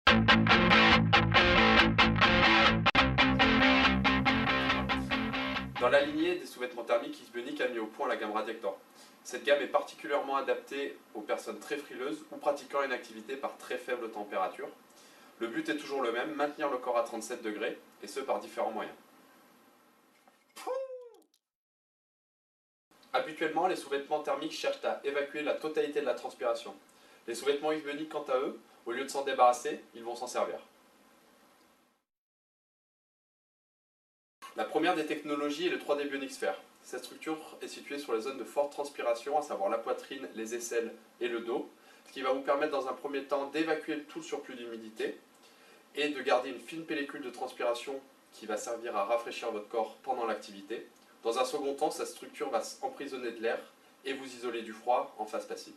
Dans la lignée des sous-vêtements thermiques, Xbionic a mis au point la gamme Radiactor. Cette gamme est particulièrement adaptée aux personnes très frileuses ou pratiquant une activité par très faible température. Le but est toujours le même, maintenir le corps à 37 degrés, et ce par différents moyens. Habituellement, les sous-vêtements thermiques cherchent à évacuer la totalité de la transpiration. Les sous-vêtements Xbionic, quant à eux, au lieu de s'en débarrasser, ils vont s'en servir. La première des technologies est le 3D Bionic Sphere. Cette structure est située sur les zones de forte transpiration, à savoir la poitrine, les aisselles et le dos, ce qui va vous permettre dans un premier temps d'évacuer tout le surplus d'humidité et de garder une fine pellicule de transpiration qui va servir à rafraîchir votre corps pendant l'activité. Dans un second temps, cette structure va emprisonner de l'air et vous isoler du froid en phase passive.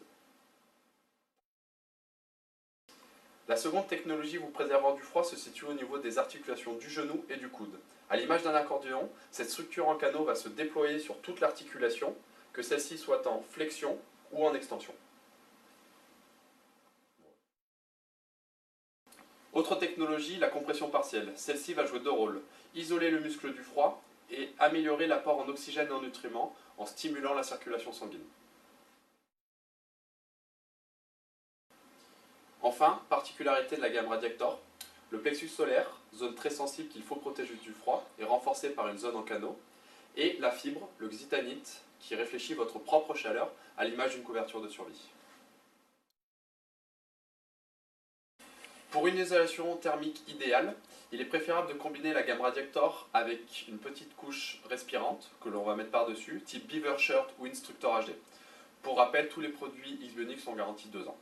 La seconde technologie vous préservant du froid se situe au niveau des articulations du genou et du coude. À l'image d'un accordéon, cette structure en canot va se déployer sur toute l'articulation, que celle-ci soit en flexion ou en extension. Autre technologie, la compression partielle. Celle-ci va jouer deux rôles. Isoler le muscle du froid et améliorer l'apport en oxygène et en nutriments en stimulant la circulation sanguine. Enfin, particularité de la gamme Radiactor, le plexus solaire, zone très sensible qu'il faut protéger du froid, est renforcé par une zone en canot, et la fibre, le xitanite, qui réfléchit votre propre chaleur à l'image d'une couverture de survie. Pour une isolation thermique idéale, il est préférable de combiner la gamme Radiactor avec une petite couche respirante que l'on va mettre par-dessus, type Beaver Shirt ou Instructor HD. Pour rappel, tous les produits Xbionic sont garantis 2 ans.